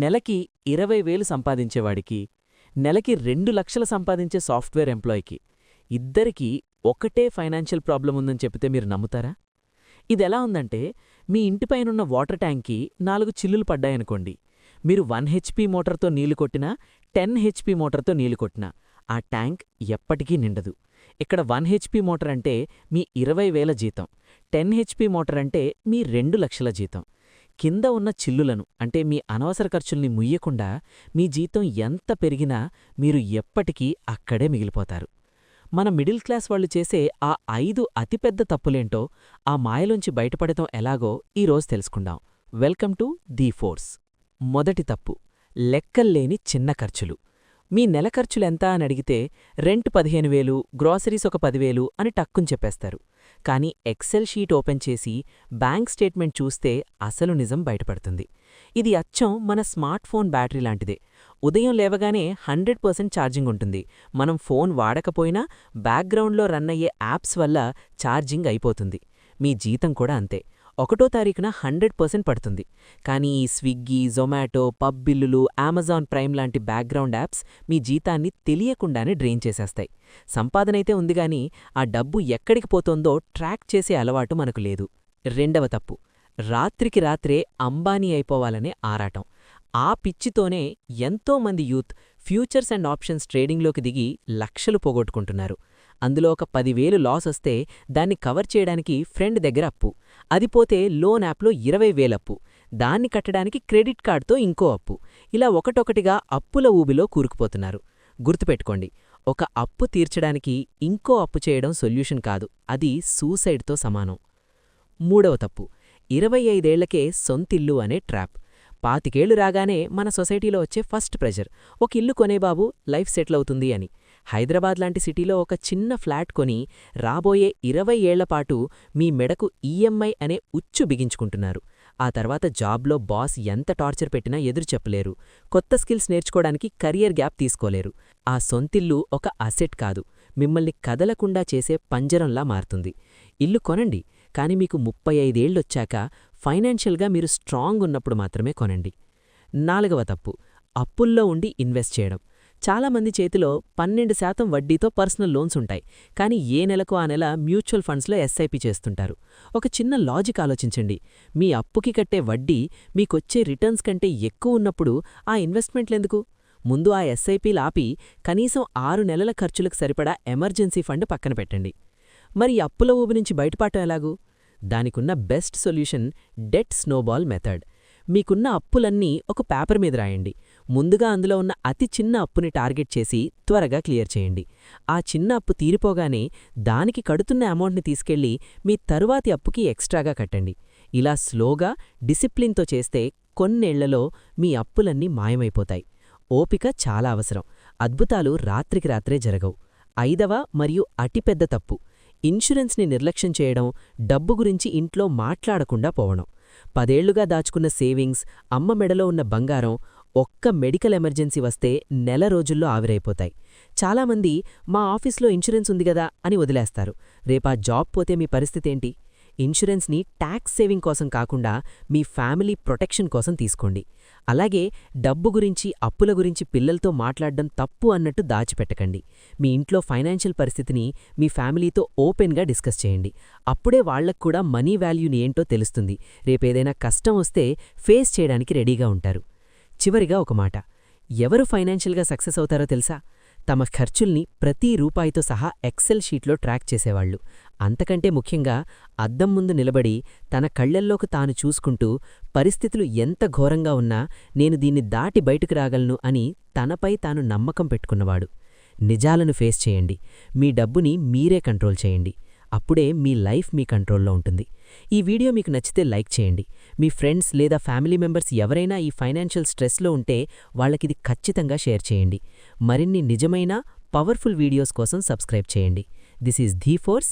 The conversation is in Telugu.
నెలకి 20,000 సంపాదించేవాడికి, నెలకి 2,00,000 సంపాదించే సాఫ్ట్వేర్ ఎంప్లాయీకి ఇద్దరికీ ఒకటే ఫైనాన్షియల్ ప్రాబ్లం ఉందని చెబితే మీరు నమ్ముతారా? ఇదెలా ఉందంటే, మీ ఇంటిపైనున్న వాటర్ ట్యాంక్కి 4 చిల్లులు పడ్డాయనుకోండి. మీరు 1 హెచ్‌పీ మోటార్తో నీళ్లు కొట్టినా, 10 హెచ్‌పీ మోటార్తో నీళ్లు కొట్టినా ఆ ట్యాంక్ ఎప్పటికీ నిండదు. ఇక్కడ 1 హెచ్‌పీ మోటార్ అంటే మీ 20,000 జీతం, 10 హెచ్‌పీ మోటార్ అంటే మీ 2,00,000 జీతం. కింద ఉన్న చిల్లులను అంటే మీ అనవసర ఖర్చుల్ని ముయ్యకుండా మీ జీతం ఎంత పెరిగినా మీరు ఎప్పటికీ అక్కడే మిగిలిపోతారు. మన మిడిల్ క్లాస్ వాళ్ళు చేసే ఆ 5 అతిపెద్ద తప్పులేంటో, ఆ మాయలోంచి బయటపడటం ఎలాగో ఈరోజు తెలుసుకుందాం. Welcome to the force. మొదటి తప్పు, లెక్కల్లేని చిన్న ఖర్చులు. మీ నెల ఖర్చులెంత అని అడిగితే రెంట్ 15,000, గ్రాసరీస్ ఒక 10,000 అని టక్కుని చెప్పేస్తారు. కానీ ఎక్సెల్ షీట్ ఓపెన్ చేసి బ్యాంక్ స్టేట్మెంట్ చూస్తే అసలు నిజం బయటపడుతుంది. ఇది అచ్చం మన స్మార్ట్ ఫోన్ బ్యాటరీ లాంటిదే. ఉదయం లేవగానే 100% ఛార్జింగ్ ఉంటుంది. మనం ఫోన్ వాడకపోయినా బ్యాక్గ్రౌండ్లో రన్ అయ్యే యాప్స్ వల్ల ఛార్జింగ్ అయిపోతుంది. మీ జీతం కూడా అంతే. 1వ తారీఖున 100% పడుతుంది. కానీ ఈ స్విగ్గీ, జొమాటో, పబ్ బిల్లులు, అమెజాన్ ప్రైమ్ లాంటి బ్యాక్గ్రౌండ్ యాప్స్ మీ జీతాన్ని తెలియకుండానే డ్రెయిన్ చేసేస్తాయి. సంపాదనైతే ఉందిగాని ఆ డబ్బు ఎక్కడికి పోతోందో ట్రాక్ చేసే అలవాటు మనకు లేదు. రెండవ తప్పు, రాత్రికి రాత్రే అంబానీ అయిపోవాలనే ఆరాటం. ఆ పిచ్చితోనే ఎంతోమంది యూత్ ఫ్యూచర్స్ అండ్ ఆప్షన్స్ ట్రేడింగ్లోకి దిగి లక్షలు పోగొట్టుకుంటున్నారు. అందులో ఒక 10,000 లాస్ వస్తే దాన్ని కవర్ చేయడానికి ఫ్రెండ్ దగ్గర అప్పు, అది పోతే లోన్ యాప్లో 20,000 అప్పు, దాన్ని కట్టడానికి క్రెడిట్ కార్డుతో ఇంకో అప్పు, ఇలా ఒకటొకటిగా అప్పుల ఊబిలో కూరుకుపోతున్నారు. గుర్తుపెట్టుకోండి, ఒక అప్పు తీర్చడానికి ఇంకో అప్పు చేయడం సొల్యూషన్ కాదు, అది సూసైడ్తో సమానం. మూడవ తప్పు, 25 ఏళ్లకే సొంతిల్లు అనే ట్రాప్. 25 ఏళ్లు రాగానే మన సొసైటీలో వచ్చే ఫస్ట్ ప్రెజర్, ఒక ఇల్లు కొనే బాబు, లైఫ్ సెటిల్ అవుతుంది అని. హైదరాబాద్ లాంటి సిటీలో ఒక చిన్న ఫ్లాట్ కొని రాబోయే 20 ఏళ్లపాటు మీ మెడకు ఈఎంఐ అనే ఉచ్చు బిగించుకుంటున్నారు. ఆ తర్వాత జాబ్లో బాస్ ఎంత టార్చర్ పెట్టినా ఎదురు చెప్పలేరు. కొత్త స్కిల్స్ నేర్చుకోవడానికి కెరియర్ గ్యాప్ తీసుకోలేరు. ఆ సొంతిల్లు ఒక అసెట్ కాదు, మిమ్మల్ని కదలకుండా చేసే పంజరంలా మారుతుంది. ఇల్లు కొనండి, కానీ మీకు 35 ఏళ్లొచ్చాక ఫైనాన్షియల్గా మీరు స్ట్రాంగ్ ఉన్నప్పుడు మాత్రమే కొనండి. నాలుగవ తప్పు, అప్పుల్లో ఉండి ఇన్వెస్ట్ చేయడం. చాలామంది చేతిలో 12% వడ్డీతో పర్సనల్ లోన్స్ ఉంటాయి, కానీ ఏ నెలకు ఆ నెల మ్యూచువల్ ఫండ్స్లో ఎస్ఐపి చేస్తుంటారు. ఒక చిన్న లాజిక్ ఆలోచించండి. మీ అప్పుకి కట్టే వడ్డీ మీకొచ్చే రిటర్న్స్ కంటే ఎక్కువ ఉన్నప్పుడు ఆ ఇన్వెస్ట్మెంట్లెందుకు? ముందు ఆ ఎస్ఐపీలు ఆపి కనీసం 6 నెలల ఖర్చులకు సరిపడా ఎమర్జెన్సీ ఫండ్ పక్కన పెట్టండి. మరి అప్పుల ఊబి నుంచి బయటపడటం ఎలాగూ? దానికున్న best solution debt snowball method. మీకున్న అప్పులన్నీ ఒక పేపర్ మీద రాయండి. ముందుగా అందులో ఉన్న అతి చిన్న అప్పుని టార్గెట్ చేసి త్వరగా క్లియర్ చేయండి. ఆ చిన్న అప్పు తీరిపోగానే దానికి కడుతున్న అమౌంట్ని తీసుకెళ్లి మీ తరువాతి అప్పుకి ఎక్స్ట్రాగా కట్టండి. ఇలా స్లోగా, డిసిప్లిన్తో చేస్తే కొన్నేళ్లలో మీ అప్పులన్నీ మాయమైపోతాయి. ఓపిక చాలా అవసరం. అద్భుతాలు రాత్రికి రాత్రే జరగవు. ఐదవ మరియు అతిపెద్ద తప్పు, ఇన్సూరెన్స్ని నిర్లక్ష్యం చేయడం, డబ్బు గురించి ఇంట్లో మాట్లాడకుండా పోవడం. 10 ఏళ్లుగా దాచుకున్న సేవింగ్స్, అమ్మ మెడలో ఉన్న బంగారం ఒక్క మెడికల్ ఎమర్జెన్సీ వస్తే నెల రోజుల్లో ఆవిరైపోతాయి. చాలామంది మా ఆఫీస్లో ఇన్సూరెన్స్ ఉంది గదా అని వదిలేస్తారు. రేపా జాబ్ పోతే మీ పరిస్థితేంటి? ఇన్సూరెన్స్ని ట్యాక్స్ సేవింగ్ కోసం కాకుండా మీ ఫ్యామిలీ ప్రొటెక్షన్ కోసం తీసుకోండి. అలాగే డబ్బు గురించి, అప్పుల గురించి పిల్లలతో మాట్లాడడం తప్పు అన్నట్టు దాచిపెట్టకండి. మీ ఇంట్లో ఫైనాన్షియల్ పరిస్థితిని మీ ఫ్యామిలీతో ఓపెన్గా డిస్కస్ చేయండి. అప్పుడే వాళ్లక్కూడా మనీ వాల్యూని ఏంటో తెలుస్తుంది. రేపేదైనా కష్టం వస్తే ఫేస్ చేయడానికి రెడీగా ఉంటారు. చివరిగా ఒక మాట, ఎవరు ఫైనాన్షియల్గా సక్సెస్ అవుతారో తెలుసా? తమ ఖర్చుల్ని ప్రతి రూపాయితో సహా ఎక్సెల్ షీట్లో ట్రాక్ చేసేవాళ్లు. అంతకంటే ముఖ్యంగా అద్దం ముందు నిలబడి తన కళ్లల్లోకి తాను చూసుకుంటూ పరిస్థితులు ఎంత ఘోరంగా ఉన్నా నేను దీన్ని దాటి బయటకు రాగలను అని తనపై తాను నమ్మకం పెట్టుకున్నవాడు. నిజాలను ఫేస్ చేయండి. మీ డబ్బుని మీరే కంట్రోల్ చేయండి. అప్పుడే మీ లైఫ్ మీ కంట్రోల్లో ఉంటుంది. ఈ వీడియో మీకు నచ్చితే లైక్ చేయండి. మీ ఫ్రెండ్స్ లేదా ఫ్యామిలీ మెంబర్స్ ఎవరైనా ఈ ఫైనాన్షియల్ స్ట్రెస్లో ఉంటే వాళ్ళకిది ఖచ్చితంగా షేర్ చేయండి. మరిన్ని నిజమైన పవర్ఫుల్ వీడియోస్ కోసం సబ్స్క్రైబ్ చేయండి. This is the force.